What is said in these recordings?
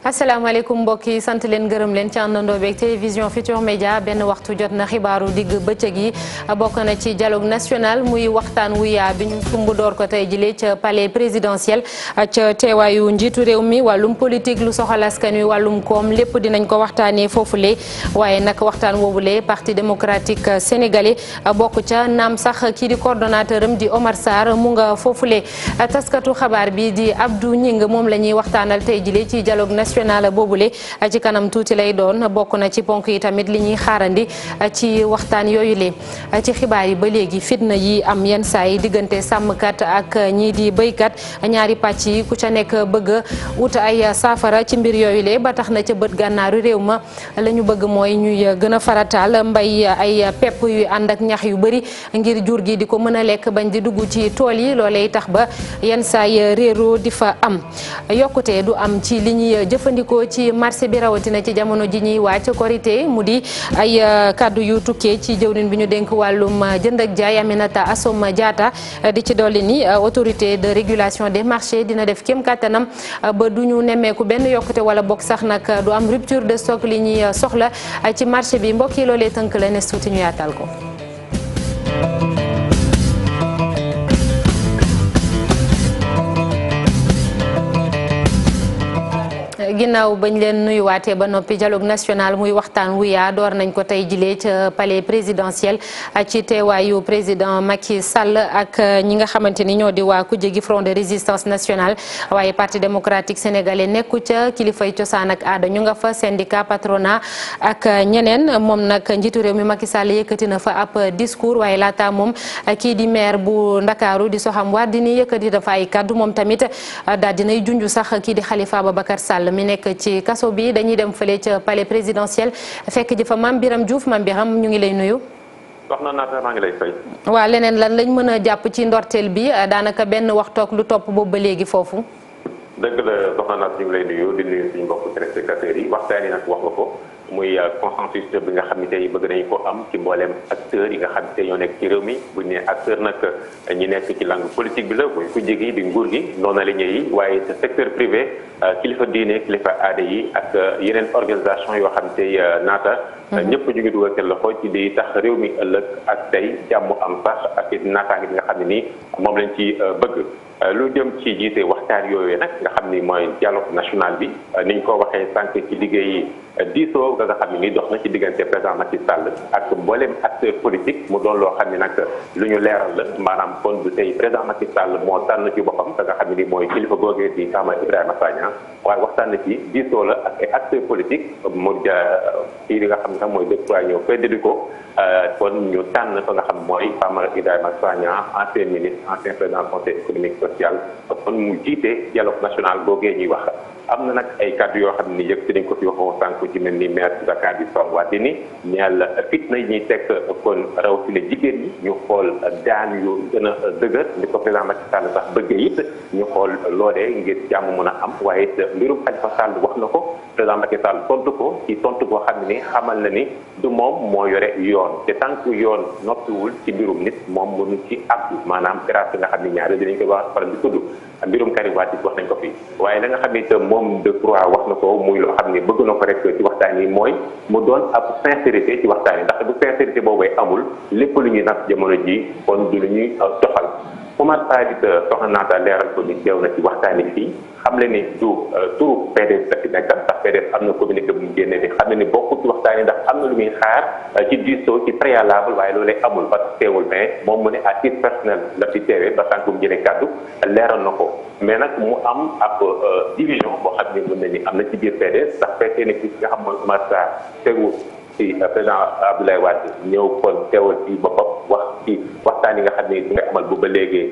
asalaamaaleykum mbokk yi sant leen gërëm leen ci àndandoo beeg télévision Futurs Médias benn waxtu jot na xibaaru digg bëccëg yi bokk na ci dialogue national muy waxtaan wu yaa bi ñu sumb door ko tey jile ca palais présidentiel ca teewaayu njiitu réew mi wàllum politique lu soxal askan wi wàllum koom lépp dinañ ko waxtaanee foofule waaye nag waxtaan woowule parti démocratique sénégalais bokk ca naam sax kii di coordonnateur am di Omar Sarr mu nga foofule taskatu xabaar bi di Abdou Ñing moom la ñuy waxtaanal tey jile ci dialogue national boobule ci kanam tuuti lay doon bokk na ci ponk yi tamit li ñuy xaarandi ci waxtaan yooyu le ci xibaar yi ba léegi fitna yi am yenn saa yi diggante sàmmkat ak ñii di béykat ñaari pàcc yi ku ca nekk bëgg wut ay saafara ci mbir yooyu le ba tax na ca bët gànnaaru réew ma la ñu bëgg mooy ñuy gën a farataal mbay ay pepp yu ànd ak ñax yu bëri ngir jur gi di ko mën a lekk bañ di dugg ci tool yi loolee tax ba yenn saa yi réeroo di fa am yokkute du am ci li ñuy jëfandikoo ci marché bi rawatina ci jamono ji ñuy wàcc korité mu di ay kaddu yu tukkee ci jëwriñ bi ñu dénk wàllum jënd ak jaay Aminata Assome Diatta di ci dolli ni autorité de régulation des marchés dina def kéem kattanam ba du ñu nemmeeku benn yokkute wala bokk sax nag du am rupture de stock li ñuy soxla ci marché bi mbokk yi loolee tënk la ne tuuti ñu yaatal ko. ginnaaw bañ leen nuyuwaatee ba noppi dialogue national muy waxtaan wu yaa door nañ ko tey jilee ca palais présidentiel ci teewaayu président Macky Sall ak ñi nga xamante ni ñoo di waa kujje gi front de résistance nationale waaye parti démocratique sénégalais nekku ca kilifay cosaan ak aada ñu nga fa syndicat patronat ak ñeneen moom nag njiitu réew mi Macky Sall yëkkati na fa ab discours waaye laata moom kii di maire bu Ndakaaru di Soham Wardini yëkkati dafa ay kaddu moom tamit daal dinay junju sax kii di Khalifa Ababacar Sall mi nekk ci kaso bi dañuy dem fële ca palais présidentiel fekk ji fa Mame Biram Diouf Mame Biram ñu ngi lay nuyu. soxna Naata maa ngi lay fay. waa leneen lan lañ mën a jàpp ci ndorteel bi daanaka benn waxtoog lu topp boobu ba léegi foofu. dëgg la soxna Naata ñu ngi lay nuyu di nuyu suñu mbokku téléspectateurs yi waxtaan yi nag wax nga ko muy consensus bi nga xam ne tey bëgg nañu ko am ci mbooleem acteurs yi nga xam ne tey ñoo nekk ci réew mi bu ñu nee acteur nag ñi nekk ci langue politique bi la muy ku jigi di nguur gi noonu la yi waaye secteur privé kilifa diine kilifa aada yi ak yeneen organisation yoo xam ne tey naata ñëpp ñu ngi dugal seen loxo ci di tax réew mi ëllëg ak tey jàmm am sax ak naataange bi nga xam ne nii moom lañ ci bëgg lu jëm ci jiite waxtaan yooyu nag nga xam ni mooy dialogue national bi niñ ko waxee sànq ci liggéey diisoo nga xam ne ni dox na ci diggante président Macky Sall ak mboolem acteur politique mu doon loo xam ne nag lu ñu leeral la maanaam kon du tey président Macky Sall moo tànn ci boppam nga xam ne ni mooy kilifa googee di Kama Ibrahima Sagna waaye waxtaan na ci diisoo la ak ay acteur politique mu kii li nga xam ne sax mooy dëkkuwaay ñëw feddali ko kon ñu tànn fa nga xam mooy Kama Ibrahima Sagna ancien ministre ancien président conseil économique social kon mu jiite dialogue national googee ñuy wax am na nag ay kàddu yoo xam ne yëg dañ ko fi waxoon sànq ci mel ni maire de Dakar bi Soham Wardini ñeel fitna yi ñuy teg kon rawatina jigéen ñi ñu xool daan yu gën a dëgër ni ko président Macky Sall sax bëggee it ñu xool loolee ngir jàmm mën a am waaye it mbirum Khalifa Sall wax na ko président Macky Sall tontu ko ci tontu boo xam ne ni xamal na ni du moom moo yore yoon te tànk yoon noppiwul ci mbirum nit moom mënu ci abdu maanaam grâce nga xam ne ñaari dinañ koy wax faral di tudd mbirum Karim Wade wax nañ ko fi waaye la nga xam ne moom de croix wax na ko muy loo xam ne bëgg na ko rek ci waxtaan yi mooy mu doon ab sincérité ci waxtaan yi ndax bu sincérité boobee amul lépp lu ñuy natt jamono ji kon du lu ñuy toxal Oumar Sarr it soxna Naata leeral ko ni teew na ci waxtaan yi fii xam le ni du turu PDS la fi nekkal ndax PDS am na communiqué bu mu génnee di xam ne ni bokk ci waxtaan yi ndax am na lu muy xaar ci diisoo ci préalable waaye loolee amul parce que teewul mais moom mu ne à titre personnel la fi teewee ba tànk bu mu jëlee kàddu leeral na ko mais nag mu am ab division boo xam ne mën na ni am na ci biir PDS ndax fekkee ne ki nga xam mooy Oumar Sarr tegu ci président Abdoulaye Wade ñëw kon teewal ci boppam wax ci waxtaan yi nga xam ne du ngay amal bu ba léegi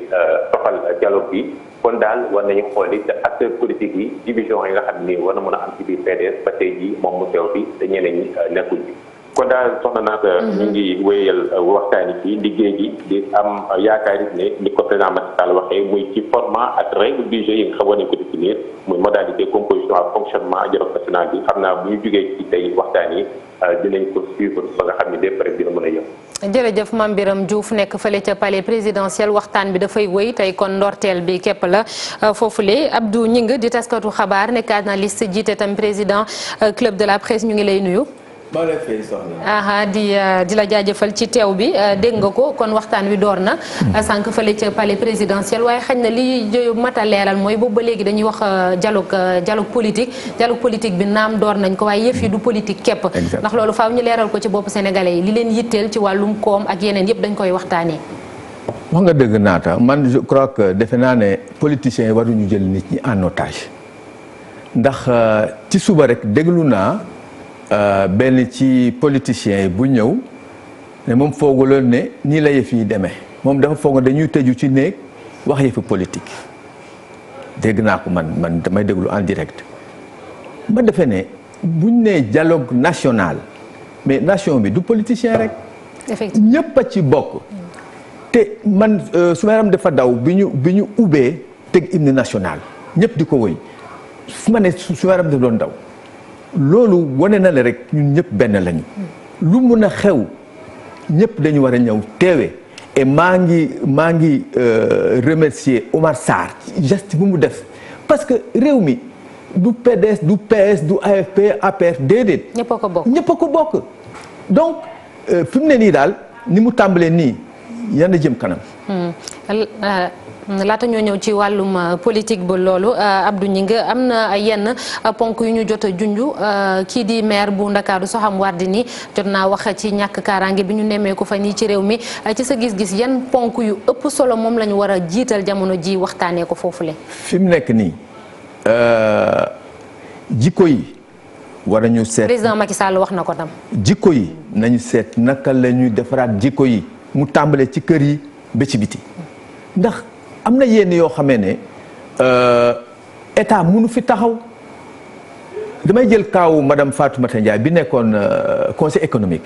toxal dialogue bi kon daal war nañu xool it acteur politique yi division yi nga xam ni war na mën a am ci biir PDS ba tey jii moom mu teew fi te ñeneen ñi nekkul bi kon daal soxna Naata ñu ngi wéyal waxtaani ci liggéey gi di am yaakaar ne ni ko président Macky Sall waxee muy ci format ak règle du jeu yi nga xamoon nañ ko définir muy modalité composition ak fonctionnement dialogue national bi xam naa bu ñu jógee ci tey waxtaan yi dinañ ko suivre ba nga xam ne lépp rek dina mën a yem. jërëjëf Mame Birame Diouf nekk fële ca palais présidentiel waxtaan bi dafay wëy tey kon ndorteel bi képp la foofule Abdou Gningue di taskatu xabaar nekk analyste jiite tam président club de la presse ñu ngi lay nuyu. di la jaajëfal ci teew bi dégg nga ko kon waxtaan wi door na sànq fële ca palais présidentiel waaye xañ na li mat a leeral mooy boobu ba léegi dañuy wax dialogue politique bi naam door nañ ko waaye yëf yi du politique képp ndax loolu faaw ñu leeral ko ci bopp sénégalais yi li leen yitteel ci wàllum koom ak yeneen yëpp dañ koy waxtaanee. wax nga dëgg Naata man je crois que defe naa ne politiciens yi waruñu jël nit ñi en otage ndax ci suba rek déglu naa benn ci politiciens yi bu ñëw ne moom foogaloon ne nii la yëf yi demee moom dafa foog dañuy tëju ci néeg wax yëfi politique dégg naa ko man damay déglu en direct ma defe ne buñ nee dialogue national mais nation bi du politicien rek ñëpp a ci bokk te man su ma yaram dafa daw bi ñu ubbee teg hymne national ñëpp di ko wëy su ma ne su ma yaram dafa doon daw loolu wane na la rek ñun ñëpp benn lañu lu mun a xew ñëpp dañu war a ñëw teewe et maa ngi remercier Omar Sarr geste bu mu def parce que réew mi du PDS du PS du AFP APR déedéet. ñëpp a ko bokk ñëpp a ko bokk donc fi mu ne nii daal ni mu tàmbalee nii yan a jëm kanam. laata ñoo ñëw ci wàllum politique ba loolu Abdou Gningue am na yenn ponk yu ñu jot a junj kii di maire bu Ndakaaru Soham Wardini jot naa wax ci ñàkk kaaraange bi ñu nemmeeku fa nii ci réew mi ci sa gis-gis yan ponk yu ëpp solo moom la ñu war a jiital jamono ji waxtaanee ko foofule. fi mu nekk nii jikko yi war nañu seet. président Macky Sall wax na ko tam. jikko yi nañu seet naka la ñuy defaraat jikko yi mu tàmbalee ci kër yi ba ci biti ndax. am na yenn yoo xamee ne état mënu fi taxaw damay jël kaawu madame Fatoumata Ndiaye bi nekkoon conseil économique.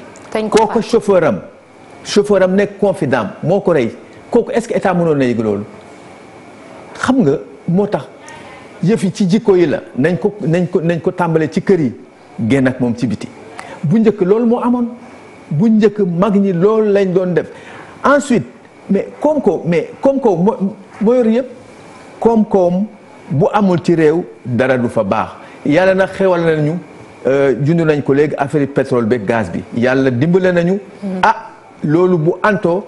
kooku chauffeur am nekk confident moo ko rey kooku est-ce que état mënoon na yëg loolu xam nga moo tax yëf yi ci jikko yi la nañ ko tàmbalee ci kër yi génn ak moom ci biti bu njëkk loolu moo amoon bu njëkk mag ñi loolu lañ doon def ensuite mais koom-koom moo yor yëpp koom-koom bu amul ci réew dara du fa baax yàlla nag xewal nañu jund nañ ko léegi affaire pétrole beeg gaz bi yàlla dimbale nañu loolu bu antoo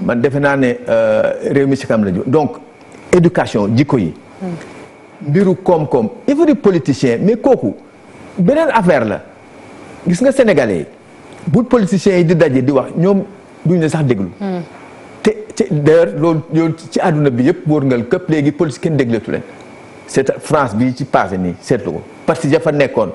man defe naa ne réew mi ci kam lañu donc éducation jikko yi mbiru koom-koom il faut di politicien mais kooku beneen affaire la gis nga sénégalais yi bu politiciens yi di daje di wax ñoom duñ ne sax déglu te d'ailleurs loolu ci àdduna bi yëpp wërngal këpp léegi police kenn dégleetu leen c'est France bi ci passé nii seetlu ko parce que dafa nekkoon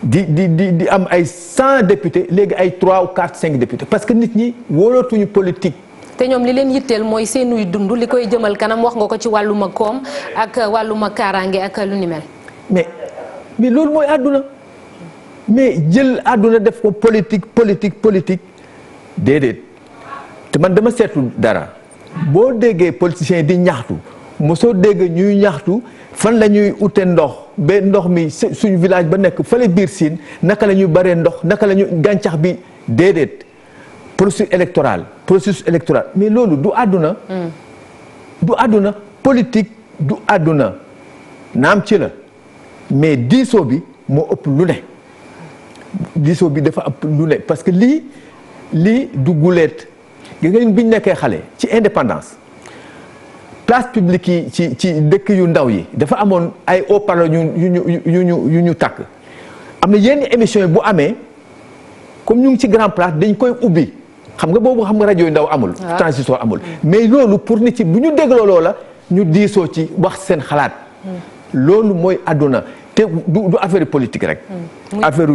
di am ay 100 députés léegi ay 3 ou 4 5 députés parce que nit ñi wóolootuñu politique. te ñoom li leen yitteel mooy seenuy dund li koy jëmal kanam wax nga ko ci wàlluma koom ak wàlluma kaaraange ak lu ni mel. mais loolu mooy àdduna mais jël àdduna def ko politique déedéet. te man dama seetlu dara boo déggee politiciens di ñaxtu mosoo dégg ñuy ñaxtu fan la ñuy ute ndox ba ndox mi suñu village ba nekk fële biir Sine naka la ñuy baree ndox naka la ñu gàncax bi déedéet processus électoral mais loolu du àdduna du àdduna politique du àdduna naam ci la mais diisoo bi moo ëpp lu ne diisoo bi dafa ëpp lu ne parce que lii du guleet gis nga bi ñu nekkee xale ci indépendance place publique yi ci dëkk yu ndaw yi dafa amoon ay haut-parleur yu ñu takk am na yenn émission yi bu amee comme ñu ngi ci grand place dañ koy ubbi xam nga boobu xam nga rajo yu ndaw amul. transistor amul mais loolu pour nit ci bu ñu dégloo loola ñu diisoo ci wax seen xalaat. loolu mooy àdduna te du affaire politique rek. affaire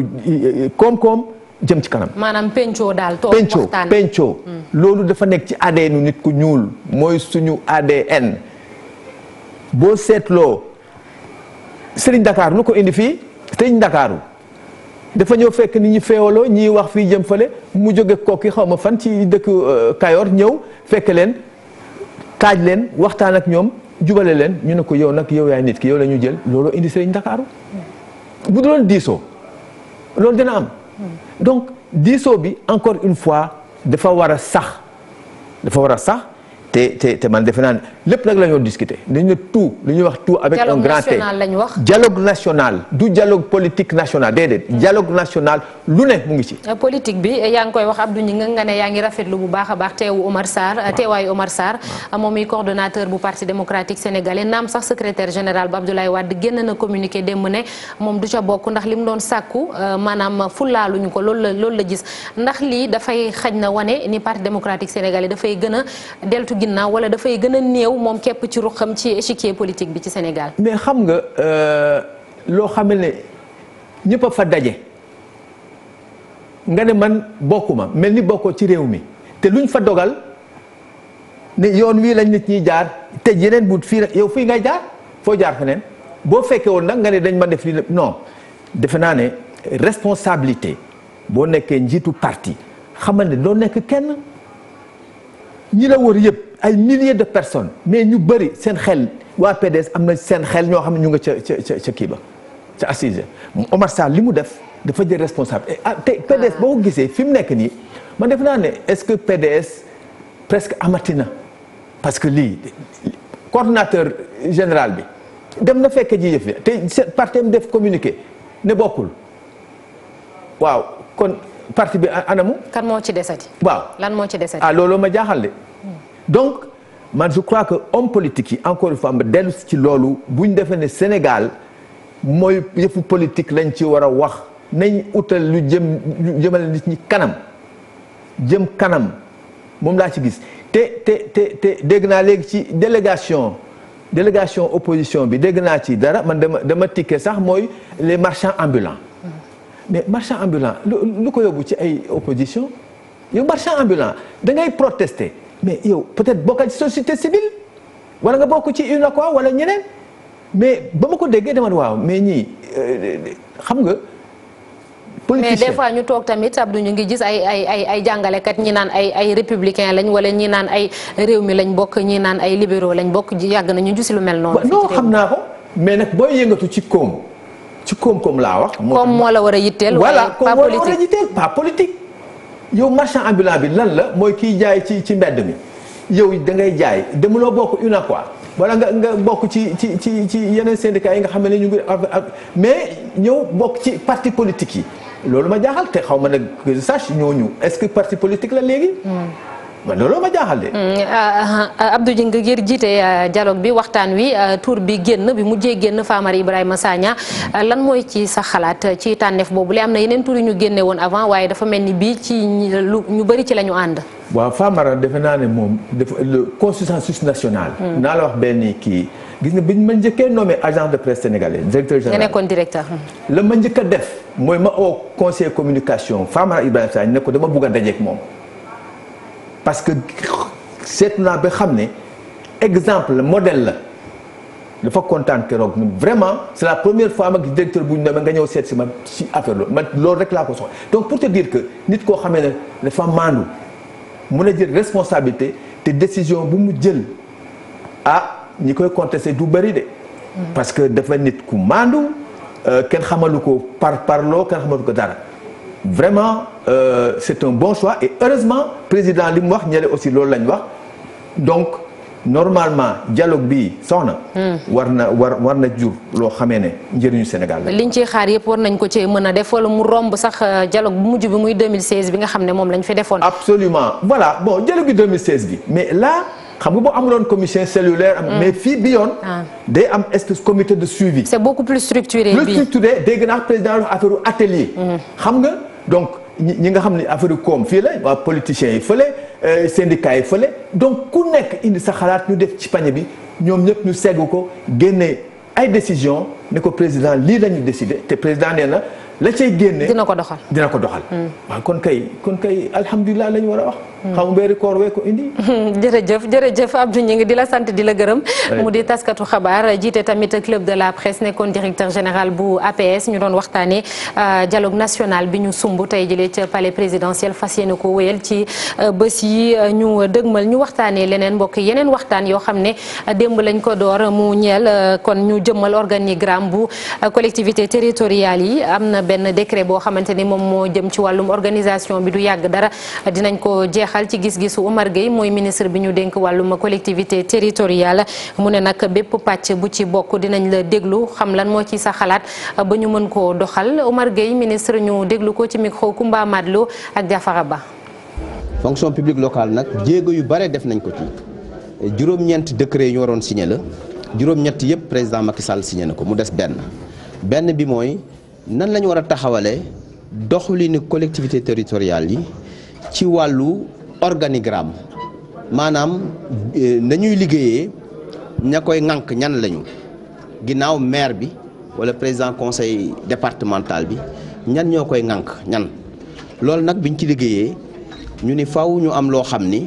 koom-koom. jëm ci kanam maanaam penco daal toog waxtaan penco loolu dafa nekk ci ADN nit ku ñuul mooy suñu ADN boo seetloo Serigne Dakar lu ko indi fii Serigne Dakaru dafa ñëw fekk ni ñi feewaloo ñii wax fii jëm fële mu jóge kokki xaw ma fan ci dëkk Kayoor ñëw fekk leen taaj leen waxtaan ak ñoom jubale leen ñu ne ko yow nag yow yaay nit ki yow la ñu jël looloo indi Sëriñ Ndakaaru bu doon diisoo loolu dina am donc diisoo bi encore une fois dafa war a sax te man defe naa ne lépp nag la ñoo discuter dañu ne tout li ñuy wax tout avec un grand T dialogue national du dialogue politique national déedéet dialogue national lu ne mu ngi ci politique bi yaa ngi koy wax Abdou Gningue nga ne yaa ngi rafetlu bu baax a baax teewaayu Omar Sarr moom mi coordonnateur bu parti démocratique sénégalais naam sax secrétaire général bu Abdoulaye Wade génn na communiqué démb ne moom du ca bokk ndax li mu doon sàkku maanaam fulaaluñu ko loolu la gis ndax lii dafay xaj na wane ni parti démocratique sénégalais dafay gën a deltu ginnaaw wala dafay gën a néew moom képp ci ruxam ci échiquier politique bi ci Sénégal. mais xam nga loo xam ne ñëpp a fa daje nga ne man bokkuma mel ni bokkoo ci réew mi te luñ fa dogal ne yoon wii lañ nit ñi jaar te yeneen but fii yow fii ngay jaar foo jaar feneen boo fekkee woon nag nga ne dañ ma def lii non defe naa ne responsabilité boo nekkee njiitu parti xamal ne doo nekk kenn. ñi la wër yëpp ay milliers de personnes mais ñu bëri seen xel waa PDS am na seen xel ñoo xam ne ñu nga ca kii ba ca assise Omar Sarr li mu def dafa jël responsable te PDS boo ko gisee fi mu nekk nii man def naa ne est-ce que PDS presque amati na parce que lii coordonnateur général bi dem na fekk ji yëf te parti am def communiqué ne bokkul waaw kon parti bi anamu. kan moo ci desati. waaw lan moo ci desati. loolu ma jaaxal de donc man je crois que homme politique yi encore une fois ma dellu ci loolu bu ñu defee ne Sénégal mooy yëfu politique lañ ci war a wax nañ utal lu jëmale nit ñi jëm kanam moom laa ci gis te dégg naa léegi ci délégation opposition bi dégg naa ci dara man dama tikke sax mooy les marchands ambulants. mais marchand ambulant lu ko yóbbu ci ay opposition yow marchand ambulant da ngay protester mais yow peut-être bokkal ci société civile wala nga bokk ci UNACOIS wala ñeneen mais ba ma ko déggee dama waaw mais ñii xam nga. politicien mais des fois ñu toog tamit Abdou ñu ngi gis ay jàngalekat ñi naan ay républicain lañ wala ñi naan ay réew mi lañ bokk ñi naan ay libéraux lañ bokk yàgg na ñu gis lu mel noonu. non xam naa ko mais nag booy yëngatu ci koom laa wax. comme moo la war a yitteel. voilà comme moo la war a yitteel pas politique. yow marchand ambulant bi lan la mooy kiy jaay ci mbedd mi yow da ngay jaay demuloo bokk UNACOIS wala nga bokk ci yeneen syndicats yi nga xam ne ñu ngi mais ñëw bokk ci parti politique yi loolu ma jaaxal te xaw ma nag que je sache ñooñu est-ce que parti politique la léegi. man loolu ma jaaxal de. Abdou Gningue ngir jiite dialogue bi waxtaan wi tour bi mujjee génn Famara Ibrahima Sagna lan mooy ci sa xalaat ci tànneef boobu li am na yeneen tour yu ñu génne woon avant waaye dafa mel ni bii ci ñu bëri ci la ñu ànd. waaw Famara defe naa ne moom dafa le consensus national. naa la wax benn kii gis nga bi ñu ma njëkkee nommé agent de presse sénégalais directeur général. nga nekkoon directeur. la ma njëkk a def mooy ma au conseil communication Famara Ibrahima Sagna ne ko dama bugg a dajeek moom. parce que seet naa ba xam ne exemple modèle la dafa kontaan keroog vraiment c'est la première fois ma gis directeur bu ñu demee nga ñëw seet si ma ci affaire loolu man loolu rek laa ko soxla donc pour te dire que nit koo xamee ne dafa maandu mun a jël responsabilité te décision bu mu jël ñi koy contesté du bëri de. parce que dafa nit ku maandu kenn xamalu ko parloo kenn xamalu ko dara. vraiment c'est un bon choix et heureusement président li mu wax ñële aussi loolu lañ wax donc normalement dialogue bi soxna. war na jur loo xamee ne njëriñu Sénégal la. liñ ciy xaar yëpp war nañ ko ci mën a def wala mu romb sax dialogue bu mujj bi muy 2016 bi nga xam ne moom lañ fi defoon. absolument voilà bon dialogue bi 2016 bi mais là xam nga boo amuloon commission cellulaire. mais fii bi yoon. day am espèce comité de suivi. c'est beaucoup plus structuré. plus structuré dégg naa président wax affaire atelier. xam nga. donc ñi nga xam ne affaire koom fii la waa politiciens yi fële syndicats yi fële donc ku nekk indi sa xalaat ñu def ci pañe bi ñoom ñëpp ñu segg ko génne ay décision ne ko président lii la ñu décidé te président nee na la cay génne dina ko doxal waaw kon kay alhamdulilah la ñu war a wax. xam nga weeri koor wee ko indi. jërëjëf Abdou ñu ngi di la sant di la gërëm. mu di taskatu xabaar jiite tamit club de la presse nekkoon directeur général bu APS ñu doon waxtaanee dialogue national bi ñu sumb tey jëlee ca palais présidentiel fas yéene ko wéyal ci bés yi ñu dëgmal ñu waxtaanee leneen mbokk yeneen waxtaan yoo xam ne démb lañ ko door mu ñeel kon ñu jëmmal organigramme bu collectivité territoriale yi am na benn décret boo xamante ni moom moo jëm ci wàllum organisation bi du yàgg dara dinañ ko jeexal ci gis-gisu Oumar Gueye mooy ministre bi ñu dénk wàllum collectivité territoriale mu ne nag bépp pàcc bu ci bokk dinañ la déglu xam lan moo ci sa xalaat ba ñu mën koo doxal Oumar Gueye ministre ñu déglu ko ci micro Koumba Madlo ak Diafara Ba. fonction publique locale nag jéego yu bare def nañ ko ci juróom-ñeent décret yu ñu waroon signé la juróom-ñett yëpp président Macky Sall signé na ko mu des benn bi mooy nan la ñu war a taxawalee doxalinu collectivité territoriale yi ci wàllu organigramme maanaam nañuy liggéeyee ña koy ŋànk ñan lañu ginnaaw maire bi wala président conseil départemental bi ñan ñoo koy ŋànk ñan loolu nag biñ ci liggéeyee ñu ni faw ñu am loo xam ni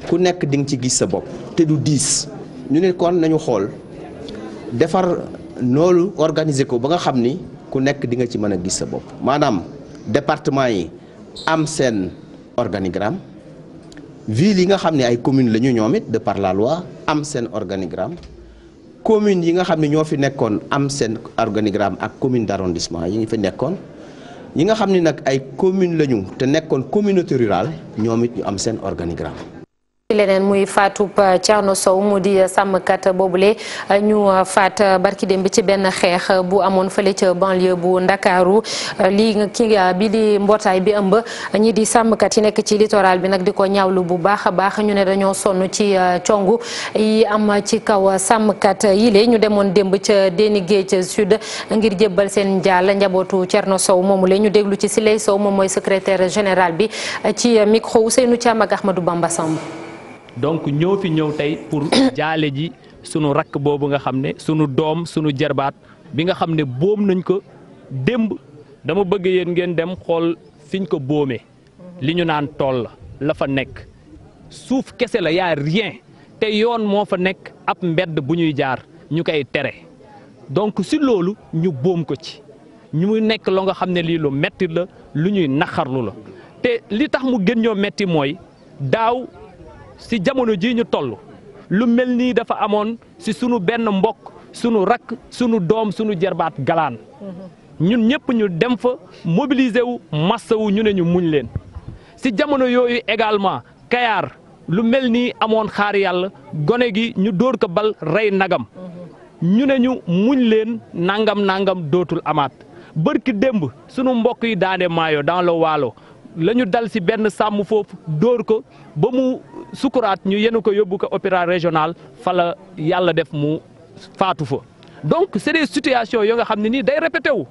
ku nekk di nga ci gis sa bopp te du diis ñu ne kon nañu xool defar loolu organiser ko ba nga xam ni ku nekk di nga ci mën a gis sa bopp maanaam département yi am seen organigramme ville yi nga xam ne ay commune la ñu ñoom it de par la loi am seen organigramme commune yi nga xam ne ñoo fi nekkoon am seen organigramme ak commune d'arrondissement yi ngi fi nekkoon yi nga xam ne nag ay commune la ñu te nekkoon communauté rurale ñoom it ñu am seen organigramme. leneen muy faatu Thierno Sow mu di sàmmkat boobule ñu faat barki démb ci benn xeex bu amoon fële ca banlieue bu Ndakaaru lii bi di mbootaay bi ëmb ñi di sàmmkat yi nekk ci littoral bi nag di ko ñaawlu bu baax a baax ñu ne dañoo sonn ci congu yi am ci kaw sàmmkat yi le ñu demoon démb ca Déni Géej Sud ngir jébbal seen njaal njabootu Thierno Sow moomu le ñu déglu ci Siley Sow moom mooy secrétaire général bi ci micro Ousseynou Thiam ak Ahmadou Bamba Samb. donc ñoo fi ñëw tey pour jaale ji sunu rakk boobu nga xam ne sunu doom sunu jarbaat bi nga xam ne boom nañ ko démb dama bëgg yéen ngeen dem xool fiñ ko boomee li ñu naan tool la fa nekk suuf kese la yaa rien te yoon moo fa nekk ab mbedd bu ñuy jaar ñu koy tere donc si loolu ñu boom ko ci ñu nekk loo nga xam ne lii lu metti la lu ñuy naqarlu la te li tax mu gën ñoo metti mooy daaw si jamono ji ñu toll lu mel nii dafa amoon si sunu benn mbokk sunu rakk sunu doom sunu jarbaat galaan ñun ñëpp ñu dem fa mobiliser wu massawu ñu ne ñu muñ leen si jamono yooyu également Kayar lu mel nii amoon xaar yàlla gone gi ñu dóor ko bal rey nagam ñu ne ñu muñ leen nangam dootul amaat bërki démb sunu mbokk yi daane maayo dans le Waalo la ñu dal si benn sàmm foofu dóor ko ba mu sukuraat ñu yenu ko yóbbu ko hôpital régional fa la yàlla def mu faatu fa donc c'est des situations yoo nga xam ne nii day répété wu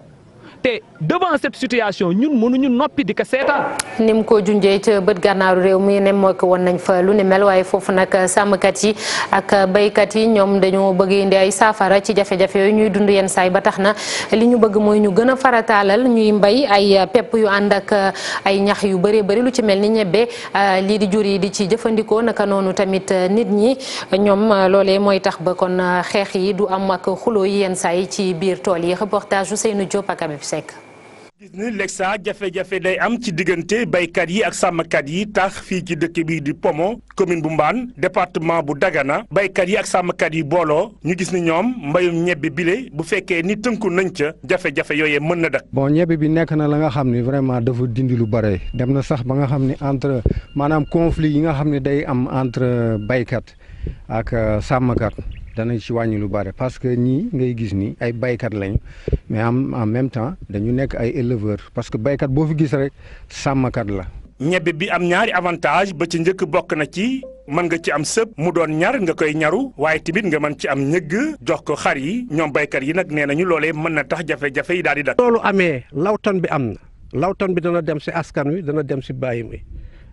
te devant cette situation ñun mënuñu noppi di ko seetaan. ni mu ko junjee ca bët gànnaaru réew mi ne mooy ko woon nañ fa lu ni mel waaye foofu nag sàmmkat yi ak baykat yi ñoom dañoo bëgg indi ay saafara ci jafe-jafe yooyu ñuy dund yenn saay ba tax na li ñu bëgg mooy ñu gën a farataalal ñuy mbay ay pepp yu ànd ak ay ñax yu bëree bëri lu ci mel ni ñebbe lii di jur yi di ci jëfandikoo naka noonu tamit nit ñi ñoom loolee mooy tax ba kon xeex yi du am ak xuloo yi yenn saay ci biir tool yi reportage Ousseynou Diop ak gis ni léeg saa jafe-jafe day am ci diggante baykat yi ak sàmmkat yi tax fii ci dëkk bi di Pomo commune bu Mbane département bu Dagana baykat yi ak sàmmkat yi booloo ñu gis ni ñoom mbayum ñebbe bile bu fekkee ni tënku nañ ca jafe-jafe yooyee mën na dak bon ñebbe bi nekk na la nga xam ni vraiment dafa dindi lu bare dem na sax ba nga xam ni entre maanaam conflit yi nga xam ne day am entre baykat ak sàmmkat danañ ci wàññi lu bare parce que ñii ngay gis ni ay baykat lañu mais en même temps dañu nekk ay éleveurs parce que baykat boo fi gis rek sàmmkat la. ñebbe bi am ñaari avantage ba ci njëkk bokk na ci mën nga ci am sëb mu doon ñar nga koy ñaru waaye tamit nga mën ci am ñëgg jox ko xar yi ñoom baykat yi nag nee nañu loolee mën na tax jafe-jafe yi daal di dak. loolu amee lawtan bi am na lawtan bi dana dem si askan wi dana dem si bàyyi mi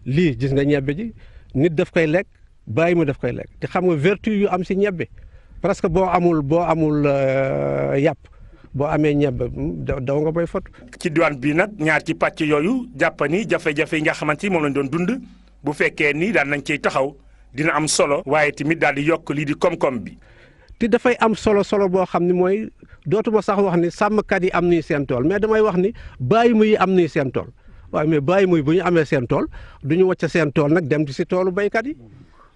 lii gis nga ñebbe ji nit daf koy lekk bàyyi mi daf koy lekk te xam nga vertu yu am si ñebbe. parce que boo amul yàpp boo amee ñebe daw nga boy fot. ci diwaan bi nag ñaar ci pàcc yooyu jàpp ni jafe-jafe yi nga xamante ni moom lañ doon dund bu fekkee ni daan nañ ciy taxaw dina am solo waaye tamit daal di yokk lii di koom-koom bi. te dafay am solo boo xam ne mooy dootuma sax wax ni sàmmkat yi am nañu seen tool mais damay wax ni bàyyi mu yi am nañu seen tool waaye mais bàyyi muy bu ñu amee seen tool du ñu wàcc seen tool nag dem ci si toolu béykat yi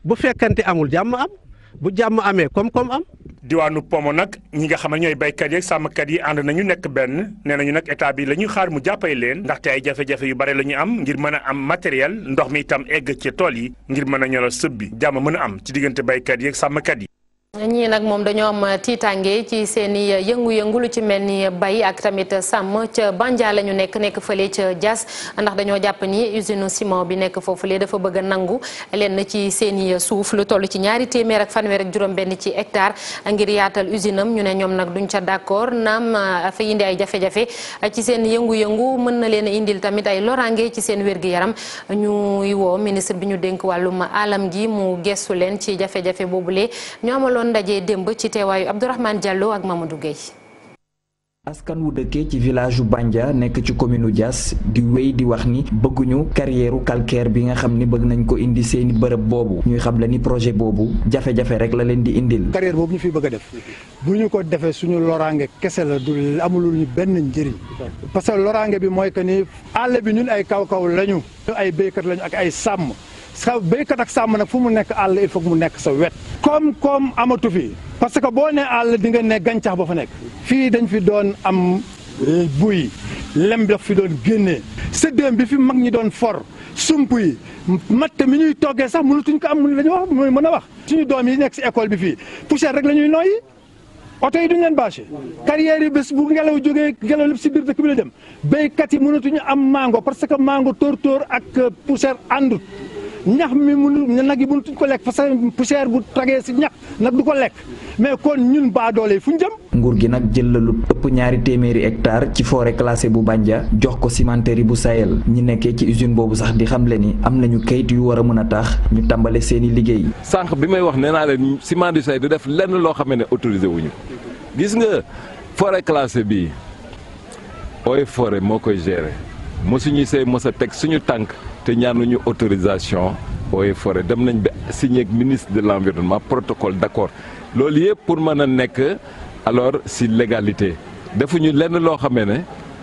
bu fekkante amul jàmm am bu jàmm amee koom-koom am. diwaanu Pomo nag ñi nga xam ne ñooy béykat yi ak sàmmkat yi ànd nañu nekk benn nee nañu nag état bi la ñuy xaar mu jàppale leen ndaxte ay jafe-jafe yu bare la ñu am ngir mën a am matériel ndox mi itam egg ci tool yi ngir mën a ñolal sëb bi jàmm mën a am ci diggante béykat yi ak sàmmkat yi. ñii nag moom dañoo am tiitange ci seen i yëngu-yëngu lu ci mel ni bay ak tamit sàmm ca Bandia la ñu nekk fële ca Diass ndax dañoo jàpp ni usine ciment bi nekk foofulee dafa bëgg a nangu leen ci seen i suuf lu toll ci 200 ak fanweer ak juróom-benn ci hectare ngir yaatal usine am ñu ne ñoom nag duñ ca d'accord naam fa indi ay jafe-jafe ci seen yëngu-yëngu mën na leen a indil tamit ay loraange ci seen wér-gi-yaram ñuy woo ministre bi ñu dénk wàllum alam gi mu gestu leen ci jafe-jafe boobule ñu amaloon ndaje démb ci teewaayu Abdourahmane Diallo ak Mamadou Gueye. askan wu dëkkee ci village u Bandia nekk ci commune u Diass di wéy di wax ni bëgguñu carrière calcaire bi nga xam ni bëgg nañ ko indi seeni bërëb boobu ñuy xam la ni projet boobu jafe-jafe rek la leen di indil. carrière boobu ñu fi bëgg a def bu ñu ko defee suñu loraange kese la du amulul ñu benn njëriñ parce que loraange bi mooy que ni àll bi ñun ay kaw-kaw lañu ay béykat lañu ak ay sàmm. béykat ak sàmm nag fu mu nekk àll il faut mu nekk sa wet. koom amatu fi parce que boo nee àll di nga ne gàncax ba fa nekk. fii dañ fi doon am buy lem daf fi doon génnee séddéem bi fi mag ñi doon for sump yi matt mi ñuy toggee sax mënatuñ ko am la ñu wax mën a wax. suñu doom yi nekk si école bi fii poussière rek la ñuy noyyi oto yi duñ leen bâché carrière yi bés bu ngelaw jógee ngelaw lépp si biir dëkk bi la dem béykat yi mënatuñu am mango parce que mango tóor-tóor ak poussière àndut. ñax mi nag yi mënatuñ ko lekk parce que poussière bu tagee si ñax nag du ko lekk mais kon ñun baa doole fu ñu jëm. nguur gi nag jël la lu ëpp 200 hectares ci forêt classée bu Bandia jox ko cimenterie bu Sahel ñi nekkee ci usine boobu sax di xamle ni am nañu kayit yu war a mën a tax ñu tàmbale seeni liggéey. sànq bi may wax nee naa leen ciment du Sahel du def lenn loo xam ne autorisé wuñu gis nga forêt classée bii Eaux et Forêts moo koy gérer mosuñu see mos a teg suñu tànk. te ñaanuñu autorisation Eaux et Forêts dem nañ ba signé ak ministre de l'environnement protocole d'accord loolu yëpp pour mën a nekk alors si légalité defuñu lenn loo xamee ne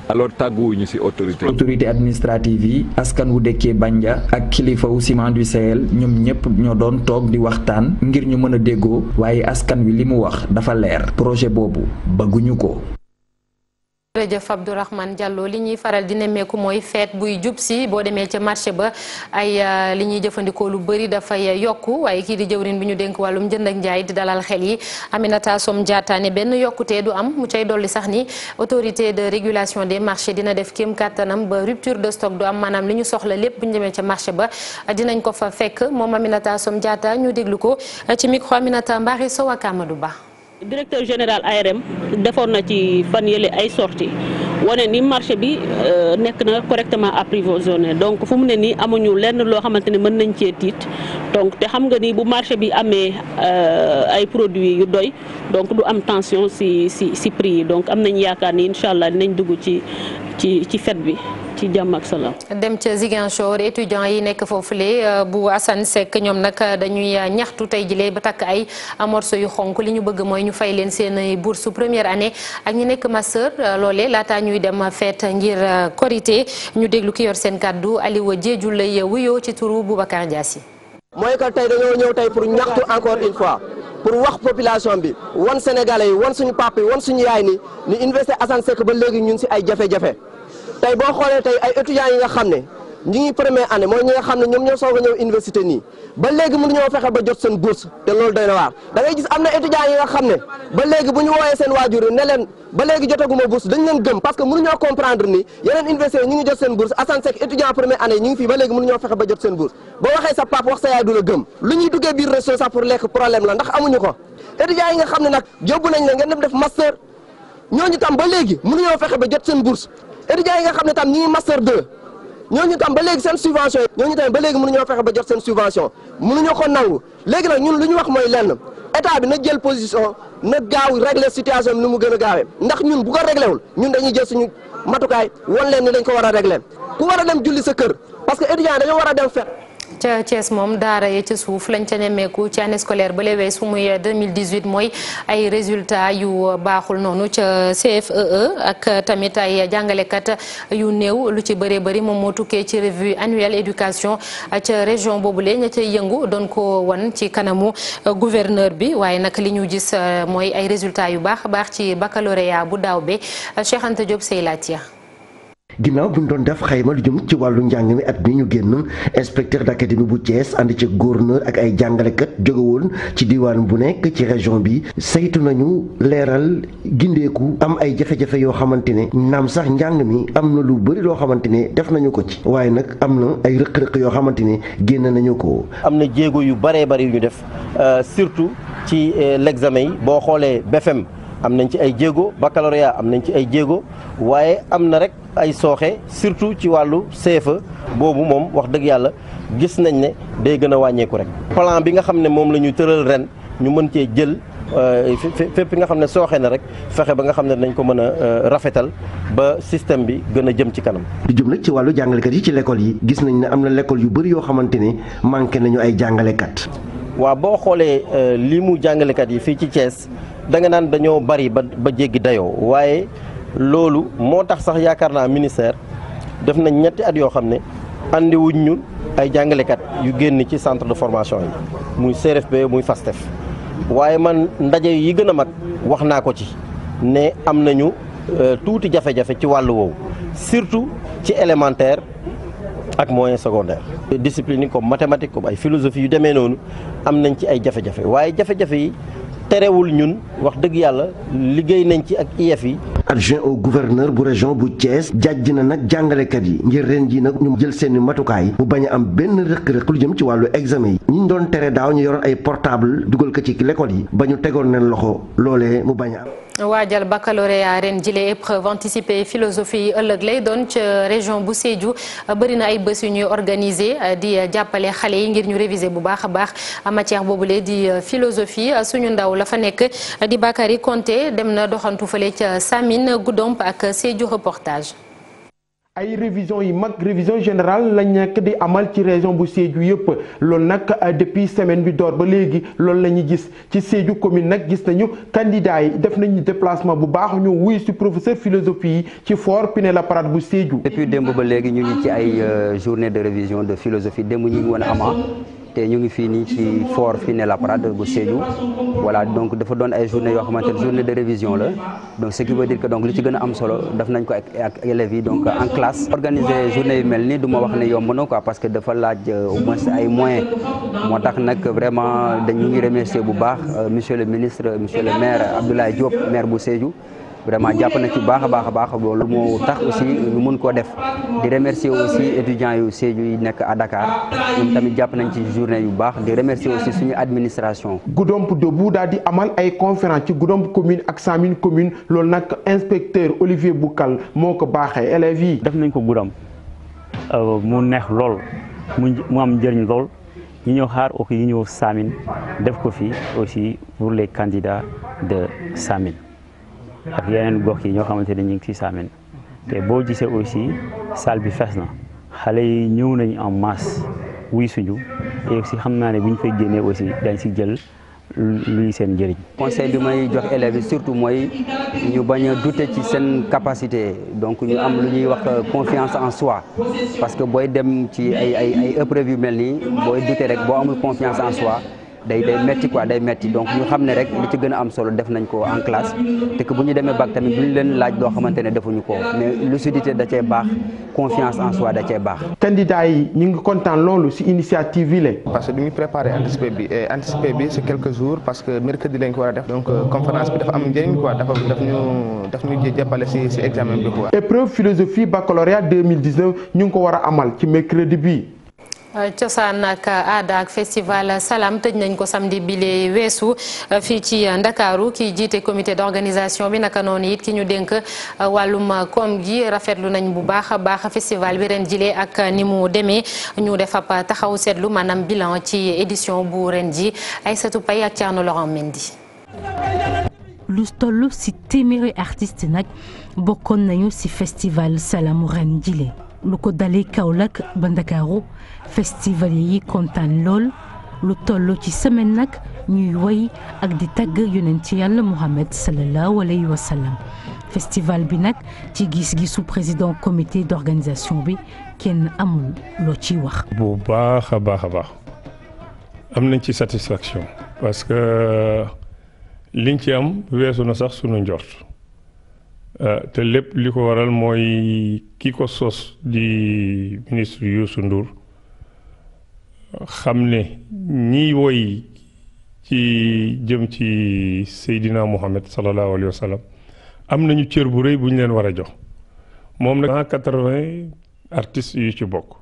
alors tàgguwuñu si autorité administrative yi askan wu dëkkee Bandia ak kilifa wu ciment du Sahel ñoom ñëpp ñoo doon toog di waxtaan ngir ñu mën a déggoo waaye askan wi li mu wax dafa leer projet boobu bëgguñu ko. jërëjëf Abdourahmane Diallo li ñuy faral di nemmeeku mooy feet buy jub si boo demee ca marché ba ay li ñuy jëfandikoo lu bëri dafay yokku waaye kii di jëwrin bi ñu dénk wàllum jënd ak njaay di dalal xel yi Aminata Som Diatta ne benn yokkutee du am mu cay dolli sax ni autorité de régulation des marchés dina def kéem kàttanam ba rupture de stock du am maanaam li ñu soxla lépp bu ñu demee ca marché ba dinañ ko fa fekk moom Aminata Som Diatta ñu déglu ko ci micro Aminata Mbari Sow ak Amadou Ba. directeur général ARM defoon na ci fan yële ay sorties wane ni marché bi nekk na correctement approvisionné donc fu mu ne nii amuñu lenn loo xamante ne mën nañ cee tiit donc te xam nga ni bu marché bi amee ay produits yu doy donc du am tension si prix yi donc am nañ yaakaar ni incha allah dinañ dugg ci fête bi ci jàmm ak salaam. dem ca Ziguinchor étudiants yi nekk foofule bu Assane Seck ñoom nag dañuy ñaxtu tey jile ba takk ay morceau yu xonk li ñu bëgg mooy ñu fay leen seen bourse première année ak ñi nekk master loolee laataa ñuy dem fête ngir korité ñu déglu ki yor seen kàddu Aliou Diédhiou lay wuyoo ci turu Boubacar Diassi. mooy que tey dañoo ñëw tey pour ñaxtu encore une fois pour wax population bi wan Sénégalais yi wan suñu papa yi wan suñu yaay ni université Assane Seck ba léegi ñun si ay jafe-jafe. tey boo xoolee tey ay étudiants yi nga xam ne ñi ngi première année mooy ñi nga xam ne ñoom ñoo soog a ñëw université nii ba léegi mënuñoo fexe ba jot seen bourse te loolu doy na waar da ngay gis am na étudiants yi nga xam ne ba léegi bu ñu wooyee seen waajur ne leen ba léegi jotaguma bourse dañ leen gëm parce que mënuñoo comprendre ni yeneen université ñi ngi jot seen bourse Assane Seck étudiant première année ñi ngi fii ba léegi mënuñoo fexe ba jot seen bourse boo waxee sa pap wax sa yaay du la gëm lu ñuy duggee biir resto sax pour lekk problème la ndax amuñu ko étudiants yi nga xam ne nag yóbbu nañ la ngeen dem def master ñooñu tam ba léegi mënuñoo fexe ba jot seen bourse étudiants yi nga xam ne tam ñi ngi master 2 ñooñu tam ba léegi seen subvention yi ñooñu tamit ba léegi mënuñoo fexe ba jot seen subvention mënuñoo ko nangu léegi nag ñun lu ñu wax mooy lenn état bi na jël position na gaaw régler situation bi nu mu gën a gaawee ndax ñun bu ko réglé wul ñun dañuy jël suñu matukaay wan leen ni dañ ko war a régler ku war a dem julli sa kër parce que étudiant dañoo war a dem fet ca Thiès moom daara yi ca suuf lañ ca nemmeeku ci année scolaire ba léegi su muy 2018 mooy ay résultats yu baaxul noonu ca CFEE ak tamit ay jàngalekat yu néew lu ci bëree bëri moom moo tukkee ci revue annuelle éducation ca région boobule ña cay yëngu doon ko wan ci kanamu gouverneur bi waaye nag li ñu gis mooy ay résultats yu baax a baax ci baccalauréat bu daaw bi Cheikh Anta Diop Seylatia. ginnaaw bu ñu doon def xayma lu jëm ci wàllu njàng mi at mi ñu génn inspecteur d'académie bu Thiès ànd ci gouverneur ak ay jàngalekat jóge woon ci diwaan bu nekk ci région bi saytu nañu leeral gindeeku am ay jafe-jafe yoo xamante ne naam sax njàng mi am na lu bëri loo xamante ne def nañu ko ci waaye nag am na ay rëq-rëq yoo xamante ne génn nañu ko. am na jéego yu bëree bëri yu ñu def surtout ci l'examen yi boo xoolee BFM am nañ ci ay jéego baccalauréat am nañ ci ay jéego waaye am na rek ay sooxe surtout ci wàllu CFE boobu moom wax dëgg yàlla gis nañ ne day gën a wàññeeku rek. plan bi nga xam ne moom la ñu tëral ren ñu mën cee jël fépp nga xam ne sooxe na rek fexe ba nga xam ne dañ ko mën a rafetal ba système bi gën a jëm ci kanam. di jëm nag ci wàllu jàngalekat yi ci l'école yi gis nañ ne am na l'école yu bëri yoo xamante ne manqué nañu ay jàngalekat. waaw boo xoolee li mu jàngalekat yi fii ci Thiès da nga naan dañoo bari ba jéggi dayoo waaye loolu moo tax sax yaakaar naa ministère def nañ ñetti at yoo xam ne andiwuñ ñu ay jàngalekat yu génn ci centre de formation yi muy CRFP muy FASTEF waaye man ndaje yi gën a mag wax naa ko ci ne am nañu tuuti jafe-jafe ci wàllu woowu surtout ci élémentaire ak moyen secondaire. discipline yi comme mathématique comme ay philosophie yu demee noonu am nañ ci ay jafe-jafe waaye jafe-jafe yi terewul ñun wax dëgg yàlla liggéey nañ ci ak IEF yi. adjoint au gouverneur bu région bu Thiès jàjj na nag jàngalekat yi ngir ren ji nag ñu jël seeni matukaay bu bañ a am benn rëq-rëq lu jëm ci wàllu examen yi ñi ñu doon tere daaw ñu yoroon ay portable dugal ko ci l'école yi ba ñu tegoon leen loxo loolee mu bañ a am. waajal baccalauréat ren jile épreuve anticipée philosophie yi ëllëg lay doon ca région bu Sédhiou bëri na ay bés yu ñuy organiser di jàppale xale yi ngir ñu réviser bu baax a baax matière boobule di philosophie suñu ndaw la fa nekk di Bakary Konté dem na doxantu fële ca Samine Goudomp ak Sédhiou reportage. ay révision yi mag révision générale lañ nekk di amal ci région bu Sédhiou yëpp loolu nag depuis semaine bi door ba léegi loolu la ñu gis ci Sédhiou commune nag gis nañu candidat yi def nañu déplacement bu baax ñu wuy si professeur philosophie yi ci fort Pinet-Laprade bu Sédhiou. depuis démb ba léegi ñu ngi ci ay journée de révision de philosophie démb ñu ngi woon ama te ñu ngi fii nii ci fort Pinet-Laprade bu Sédhiou voilà donc dafa doon ay journée yoo xamante ne journée de révision la donc ce qui veut dire que donc li ci gën a am solo def nañ ko ak élèves yi donc en classe. organiser journée yu mel nii du ma wax ne yomb na quoi parce que dafa laaj au moins ay moyens moo tax nag vraiment dañu ngi remercier bu baax monsieur le ministre monsieur le maire Abdoulaye Diop maire bu Sédhiou. vraiment jàpp na ci baax a baax loolu moo tax aussi ñu mun koo def di remercier aussi étudiants yu Sédhiou yi nekk à Dakar ñoom tamit jàpp nañ ci journée yu baax di remercier aussi suñu administration. Goudomp Debout daal di amal ay conférence ci Goudomp commune ak Samine commune loolu nag inspecteur Olivier Boukal moo ko baaxee élèves yi. def nañ ko Goudomp mu neex lool mu am njëriñ lool ñu ñëw xaar aussi ñu ñëw Samine def ko fii aussi pour les candidats de Samine. ak yeneen gox yi ñoo xamante ne ñu ngi ci Samine te boo gisee aussi salle bi fees na xale yi ñëw nañu en masse wuy suñu et aussi xam naa ne bu ñu fay génnee aussi dañ si jël luy seen njëriñ. conseil bi may jox élèves yi surtout mooy ñu bañ a douter ci seen capacité donc ñu am lu ñuy wax confiance en soi parce que booy dem ci ay épreuves yu mel nii booy douter rek boo amul confiance en soi. day metti quoi day metti donc ñu xam ne rek li ci gën a am solo def nañ ko en classe te que bu ñu demee bac tamit duñ leen laaj loo xamante ne defuñu ko mais lucidité da cee baax confiance en soi da cee baax. candidat yi ñu ngi kontaan loolu ci initiative yi la. parce que du ñu préparé anticipé bi c'est quelques jours parce que mercredi lañ ko war a def donc conférence bi dafa am njëriñ quoi daf ñu jàppale ci examen bi quoi. épreuve philosophie baccalauréat 2019 ñu ngi ko war a amal ci mercredi bi. cosaan ak aada ak festival Salam tëj nañ ko samedi bile weesu fii ci Ndakaaru ki jiite comité d'organisation bi naka noonu it ki ñu dénk wàllum koom gi rafetlu nañ bu baax a baax festival bi ren jile ak ni mu demee ñu def ab taxaw seetlu maanaam bilan ci édition bu ren ji Aïssatou Paye ak Thierno Laurent Mendy. lu toll ci téeméeri artiste nag bokkoon nañu ci festival Salam ren jile lu ko dalee Kaolack ba Ndakaaru festival yi kontaan lool lu toll ci semaine nag ñuy woy ak di tagg yonent yàlla Muhammad sallallahu alayhi wa sallam festival bi nag ci gis-gisu président comité d'organisation bi kenn amul loo ciy wax. bu baax a baax a baax am nañ ci satisfaction parce que liñ ci am weesu na sax sunu njort. te lépp li ko waral mooy ki ko sos di ministre Youssou Ndour xam ne ñiy woy ci jëm ci Seydina Mohamed sallallahu alayhi wa sallam am nañu cër bu rëy bu ñu leen war a jox moom nag 180 artistes yu ci bokk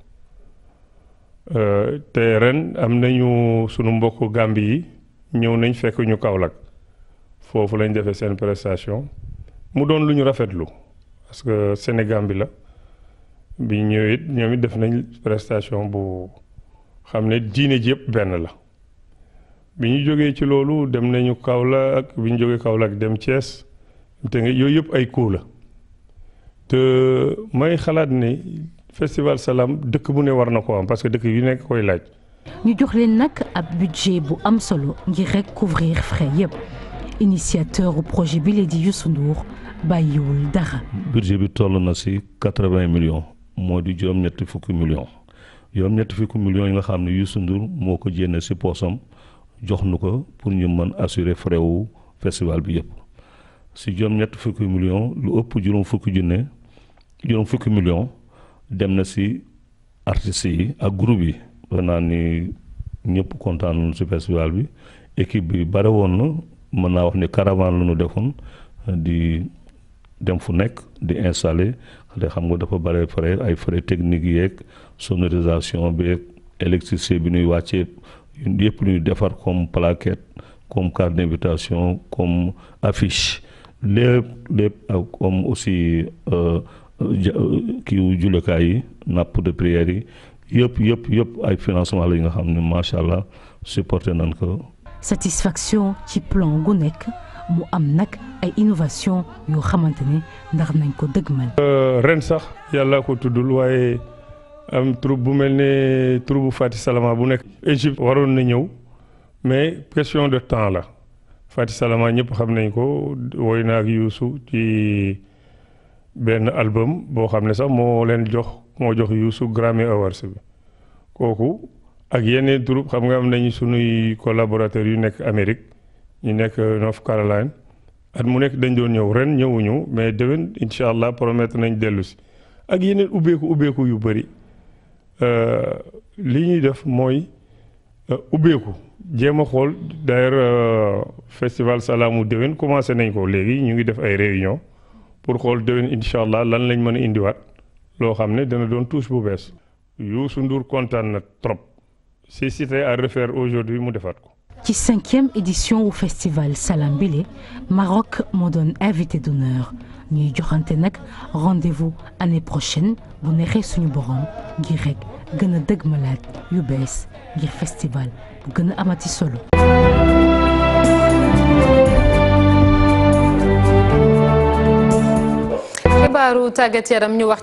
te ren am nañu sunu mbokku Gambie yi ñëw nañ fekk ñu Kaolack foofu lañ defee seen prestation mu doon lu ñu rafetlu parce que Sénégal bi la bi ñëwee it ñoom it def nañ prestation bu xam ne diine ji yëpp benn la bi ñu jógee ci loolu dem nañu Kaolack bi ñu jógee Kaolack dem Thiès te yooyu yëpp ay coup la te may xalaat ne festival Salam dëkk bu ne war na ko am parce que dëkk yu nekk koy laaj. ñu jox leen nag ab budget bu am solo ngir rek couvrir frais yëpp initiateur du projet bi la di Youssou Ndour bàyyiwul dara. budget bi toll na ci 80 millions moo di juróom-ñetti fukki millions juróom-ñetti fukki millions yi nga xam ne Youssou Ndour moo ko jénne ci poosam jox nu ko pour ñu mën assurer frais wu festival bi yëpp ci juróom-ñetti fukki millions lu ëpp juróom fukki millions dem na ci artistes yi ak groupe yi. defe naa ni ñëpp kontaan nañu ci festival bi équipe bi bare woon na mën naa wax ni caravane la ñu defoon di dem fu nekk di installer te xam nga dafa bare frais ay frais techniques yeeg sonorisation bi ak électricité bi ñuy wàccee yëpp ñuy defar comme plaquette comme carte d'invitation comme affiche lépp ak comme aussi kiiwu jullekaay yi nappe de prière yi yëpp ay financement la yi nga xam ne macha allah supporté nañ ko. satisfaction ci plan gu nekk mu am nag ay innovation yoo xamante ne ndax nañ ko dëgmal. ren sax yàlla ko tuddul waaye am troupe bu mel ne troupe bu Fati Salama bu nekk Égypte waroon na ñëw mais question de temps la Fati Salama ñëpp xam nañ ko woy na ak Youssou ci benn album boo xam ne sax moo jox Youssou Grammy Awards bi kooku ak yeneen troupe xam nga am nañu sunuy collaborateurs yu nekk Amérique ñu nekk North Carolina at mu nekk dañ doon ñëw ren ñëwuñu mais déwén incha allah promettre nañ dellu si ak yeneen ubbeeku yu bëri li ñuy def mooy ubbeeku jéem a xool d'ailleurs festival Salamu déwén commencé nañ ko léegi ñu ngi def ay réunion pour xool déwén incha allah lan lañ mën a indiwaat loo xam ne dana doon touche bu bees Youssou Ndour kontaan na trop si c'était à refaire aujourd'hui mu defaat ko. ci 5e édition wu festival Salam bile Maroc moo doon invité d'honneur ñuy joxante nag rendez-vous année prochaine bu neexee suñu borom ngir rek gën a dëgmalaat yu bees ngir festival bu gën a amati solo. xibaaru tàggat yaram ñu wax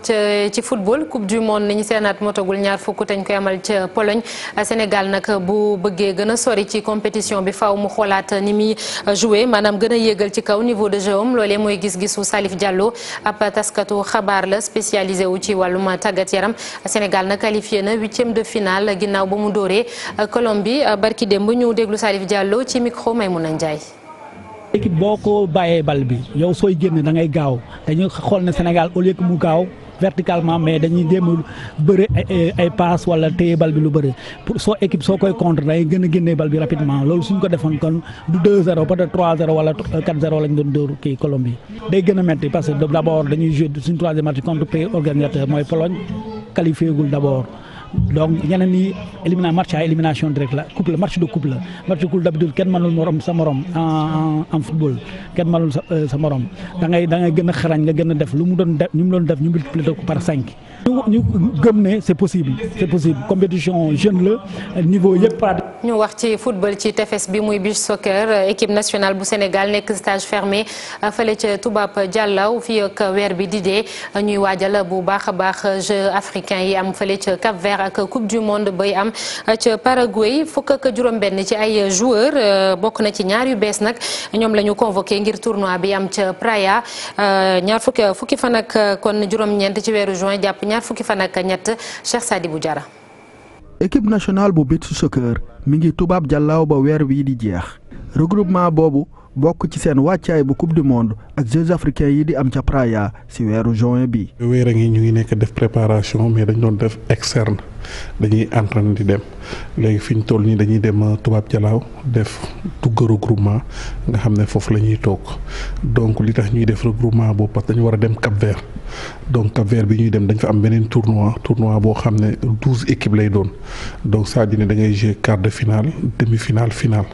ci football coupe du monde ni ñu seenaat motagul ñaar fukk te ñu koy amal ca Pologne Sénégal nag bu bëggee gën a sori ci compétition bi faaw mu xoolaat ni muy joué maanaam gën a yéegal ci kaw niveau de jeu am loolee mooy gis-gisu Salif Diallo ab taskatu xabaar la spécialisé wu ci wàllum tàggat yaram Sénégal nag qualifié na 8e de finale ginnaaw ba mu dóoree Colombie barki démb ñu déglu Salif Diallo ci micro Maymouna Ndiaye. équipe boo ko bàyyee bal bi yow sooy génn da ngay gaaw dañuy xool ne Sénégal au lieu que mu gaaw verticalement mais dañuy jéem bëre ay passe wala téye bal bi lu bëri pour soo équipe soo koy contre day gën a génnee bal bi rapidement loolu suñ ko defoon kon du 2-0 peut-être 3-0 wala 4-0 lañ doon dóor kii Colombie. day gën a metti parce que d'abord dañuy jouer suñ 3e match contre pays organisateur mooy Pologne qualifié gul d'abord donc ñeneen ñi match à élimination directe la coupe la match de coupe la match de coupe d'habitude kenn mënul morom sa morom en football kenn mënul sa morom da ngay gën a xarañ nga gën a def lu mu doon def ñu multiplier ko par 5. ñu gëm ne c'est possible compétition jeune la niveau yëpp. ñu wax ci football ci tefes bi muy beach soccer équipe nationale bu Sénégal nekk stage fermé fële ca Toubab Dialaw fii ak weer bi di dee ñuy waajal bu baax a baax Jeux africains yi am fële ca Cap Vert ak coupe du monde bay am ca Paraguay fukk ak juróom-benn ci ay joueurs bokk na ci ñaar yu bees nag ñoom la ñu convoqué ngir tournoi bi am ca Praia ñaar fukki fan ak kon juróom-ñeent ci weeru juin jàpp ñaar fukki fan ak ñett Cheikh Sadibou Diarra. équipe nationale bu beach soccer mi ngi Toubab Dialaw ba weer wii di jeex regroupement boobu bokk ci seen wàccaay bu coupe du monde ak Jeux africains yi di am ca Praia ci weeru juin bi. weer a ngi ñu ngi nekk def préparation mais dañ doon def externe dañuy entraîner di dem léegi fi ñu toll nii dañuy dem Toubab Dialaw def tugg regroupement nga xam ne foofu la ñuy toog donc li tax ñuy def regroupement boobu parce que dañu war a dem Cap Vert donc Cap Vert bi ñuy dem dañ fa am beneen tournoi boo xam ne 12 équipes lay doon donc c'est-à-dire ne da ngay jouer quart de finale demi-finale finale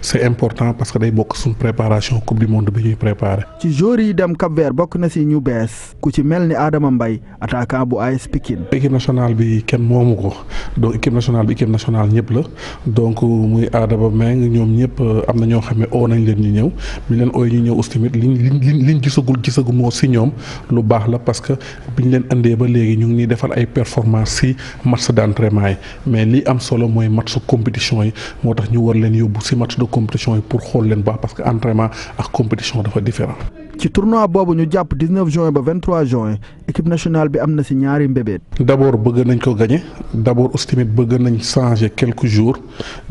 c'est important parce que day bokk suñu préparation coupe du monde bi ñuy préparer. ci joueurs yi dem Cap Vert bokk na si ñu bees ku ci mel ni Adama Mbaye attaquant bu AS Pikine. équipe nationale bi kenn moomu ko donc équipe nationale bi équipe nationale ñëpp la donc muy Adama Meng ñoom ñëpp am na ñoo xam ne oo nañ leen ñu ñëw bi leen ooy ñu ñëw aussi tamit liñ gisagu moo si ñoom lu baax la parce que biñ leen andee ba léegi ñu ngi ñuy defal ay performance si match d'entraînement yi mais li am solo mooy match compétition yi moo tax ñu war leen yóbbu si match de compétition yi pour xool leen baax parce que entraînement ak compétition dafa différent. ci tournoi boobu ñu jàpp 19 juin ba 23 juin équipe nationale bi am na si ñaari mbébét. d'abord bëgg nañ ko gagner d'abord aussi tamit bëgg nañ changer quelques jours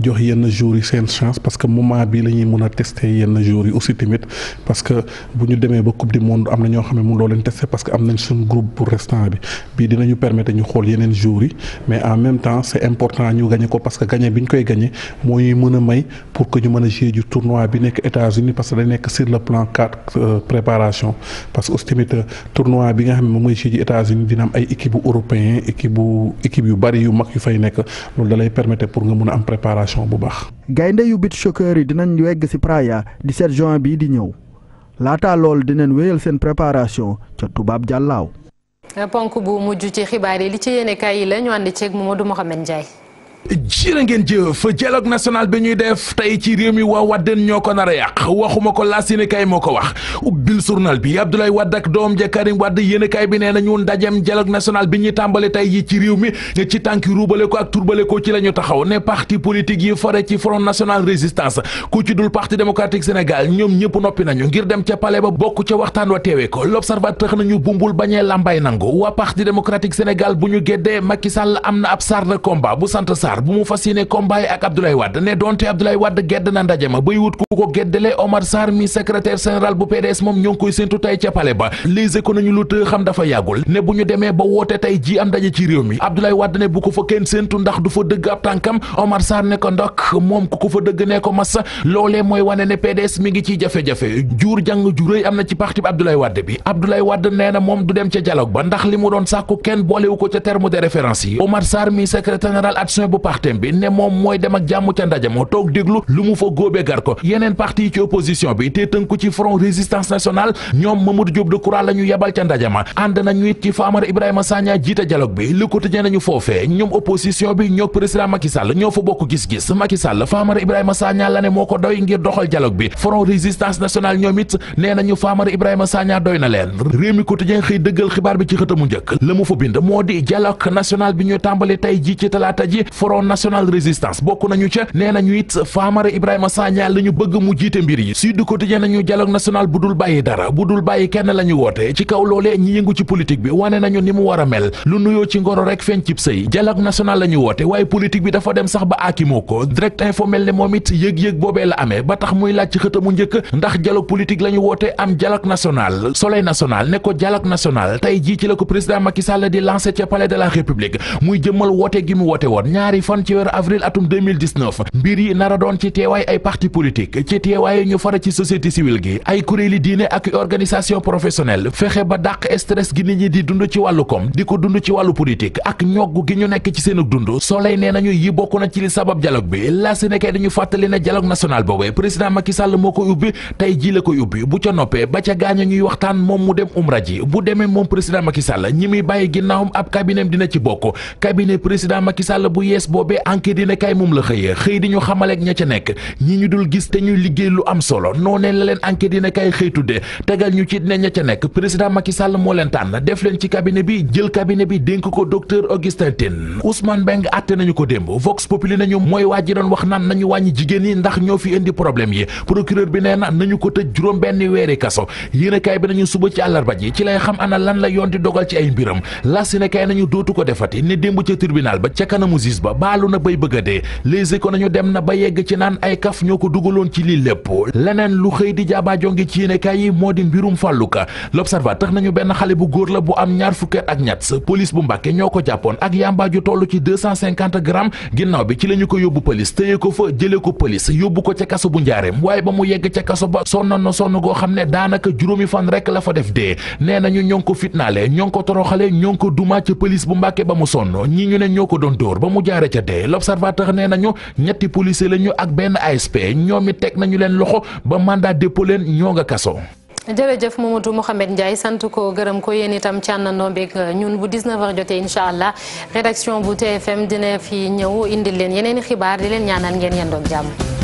jox yenn jours yi seen chance parce que moment bii la ñuy mën a tester yenn jours yi aussi tamit parce que bu ñu demee ba coupe du monde am na ñoo xam ne mënuloo leen tester parce que am nañ suñu groupe pour restant bi bii dinañu permettre ñu xool yeneen jours yi mais en même temps c'est important ñu gagner ko parce que gagner bi ñu koy gagner moo ñuy mën a may pour que ñu mën a jouer ju tournoi bi nekk États-Unis parce que day nekk sur le plan 4 préparation parce que aussi tamit tournoi bi nga xam ne moom mooy ci États-Unis dina am ay équipe bu européen équipe yu bari yu mag yu fay nekk loolu da lay permettre pour nga mën a am préparation bu baax. gaynde yu beach soccer yi dinañ wegg ci Praia 17 juin bii di ñëw laata loolu dinañ wéyal seen préparation ca Toubab Dialaw. ponk bu mujj ci xibaar yi li ci yéene kaay yi la ñu ànd ceeg Mamadou Mohamed Ndiaye. jërë ngeen jëf dialogue national bi ñuy def tey ci réew mi waa Wade ñoo ko nar a yàq waxuma ko laas yéenekaay moo ko wax ubbil journal bi Abdoulaye Wade ak doom ja Karim Wade yéenekaay bi nee na ñu ndajem dialogue national bi ñuy tàmbali tey yi ci réew mi ci tànki ruubale ko ak turbale ko ci la ñu taxaw ne parti politique yi fare ci Front National Résistance ku ci dul parti démocratique Sénégal ñoom ñëpp noppi nañu ngir dem ca palais ba bokk ca waxtaan wa teewee ko l'observateur nañu bumbul bañee lambay nangu waa parti démocratique Sénégal bu ñu géddee Macky Sall am na ab char de combat bu sant bu mu fas yéene combat ak Abdoulaye Wade ne donte Abdoulaye Wade gedd na ndaje ma bay wut ku ko geddale Omar Sarr mi secrétaire général bu PDS moom ñoo ngi koy séntu tey ca palais ba Les Échos nañu lu të xam dafa yàggul ne bu ñu demee ba woote tey ji am ndaje ci réew mi Abdoulaye Wade ne bu ko fa kenn séntu ndax du fa dëgg ab tànkam Omar Sarr ne ko ndok moom ku ko fa dëgg ne ko massa loolee mooy wane ne PDS mi ngi ciy jafe-jafe jur jàng ju rëy am na ci parti bi Abdoulaye Wade bi Abdoulaye Wade nee na moom du dem ca dialogue ba ndax li mu doon sàkku kenn boolewu ko ca terme de référence yi Omar Sarr mi secrétaire général adjoint bu parti bi ne moom mooy dem ak jàmm ca ndaje moo toog déglu lu mu fa góobee gar ko yeneen parti yi ci opposition bi te tënku ci Front Résistance Nationale ñoom Mamadou Diop Decroix la ñu yebal ca ndaje ma ànd nañu it ci Famara Ibrahima Sagna jiite dialogue bi Le Quotidien nañu foofee ñoom opposition bi ñoo président Macky Sall ñoo fa bokk gis-gis Macky Sall Famara Ibrahima Sagna la ne moo ko doy ngir doxal dialogue bi Front Résistance Nationale ñoom it nee nañu Famara Ibrahima Sagna doy na leen Rewmi Quotidien xëy dëggal xibaar bi ci xëtamu njëkk la mu fa bind moo di dialogue national bi ñu tàmbali tey ji ci talaata ji Front National Résistance bokk nañu ca nee nañu it Famara Ibrahima Sagna la ñu bëgg mu jiite mbir yi Sud Quotidien nañu dialogue national bu dul bàyyi dara bu dul bàyyi kenn la ñu woote ci kaw loolee ñi yëngu ci politique bi wane nañu ni mu war a mel lu nuyoo ci ngoro rek feeñ cib sëy dialogue national la ñu woote waaye politique bi dafa dem sax ba aakimoo ko Direct Info mel ne moom it yëg-yëg boobee la amee ba tax muy laaj ci xëtamu njëkk ndax dialogue politique la ñu woote am dialogue national Soleil national ne ko dialogue national tey jii ci la ko président Macky Sall di lancé ca palais de la République muy jëmmal woote gi mu woote woon ñaari juróom-ñaari fan ci weeru avril atum 2019 mbir yi nara doon ci teewaay ay parti politique ci teewaay ñu fara ci société civile gi ay kuréeli diine ak organisation professionnelle fexe ba dàq stress gi nit ñi di dund ci wàllu koom di ko dund ci wàllu politique ak ñoggu gi ñu nekk ci seen dund Soleil nee nañu yi bokk na ci li sabab dialogue bi la Sénégal dañu fàttali ne dialogue national boobee président Macky Sall moo koy ubbi tey ji la koy ubbi bu ca noppee ba ca gaaña ñuy waxtaan moom mu dem umra ji bu demee moom président Macky Sall ñi muy bàyyi ginnaawam ab cabinet dina ci bokk cabinet président Macky Sall bu yees boobee enquête dina kay moom la xëy di ñu xamaleeg ña ca nekk ñi ñu dul gis te ñuy liggéey lu am solo noonee la leen enquête dina kay xëy tudde tegal ñu ci ne ña ca nekk président Macky Sall moo leen tànn def leen ci cabinet bi jël cabinet bi dénk ko docteur Augustin Tine Ousmane Mbengue àtte nañu ko démb Vox Populi nañu mooy waa ji doon wax naan nañu wàññi jigéen yi ndax ñoo fi indi problème yi procureur bi nee na nañu ko tëj juróom benn weeri kaso yéenekaay bi nañu suba ci àllarba ji ci lay xam ana lan la yoon di dogal ci ay mbiram la Sénégal nañu dootu ko defati ne démb ca tribunal ba ca kanamu juge ba baalu na bay bëgg a dee Les Échos nañu dem na ba yegg ci naan ay kaf ñoo ko dugaloon ci lii lépp leneen lu xëy di jaaba jonge ci yéenekaay yi moo di mbirum Fallou Ka L'Observateur tax nañu benn xale bu góor la bu am ñaar fukki at ak ñett police bu Mbàkke ñoo ko jàppoon ak yamba ju toll ci 250 grammes ginnaaw bi ci la ñu ko yóbbu police téye ko fa jële ko police yóbbu ko ca kaso bu njaareem waaye ba mu yegg ca kaso ba sonnoon na sonn goo xam ne daanaka juróomi fan rek la fa def dee nee nañu ñoo ngi ko fitnaale ñoo ngi ko toroxale ñoo ngi ko duma ca police bu Mbàkke ba mu sonn ñi ñu ne ñoo ko doon dóor ba mu jaare ca dee L'Observateur nee nañu ñetti policier lañu ak benn ASP ñoom it teg nañu leen loxo ba mandat dépôt leen ñoo nga kaso. jërëjëf Mamadou Mouhamed Ndiaye sant ko gërëm ko yéen itam ci àndandoo beeg ñun bu 19h jotee incha allah rédaction bu TFM dina fi ñëw indil leen yeneen i xibaar di leen ñaanal ngeen yendoog jàmm.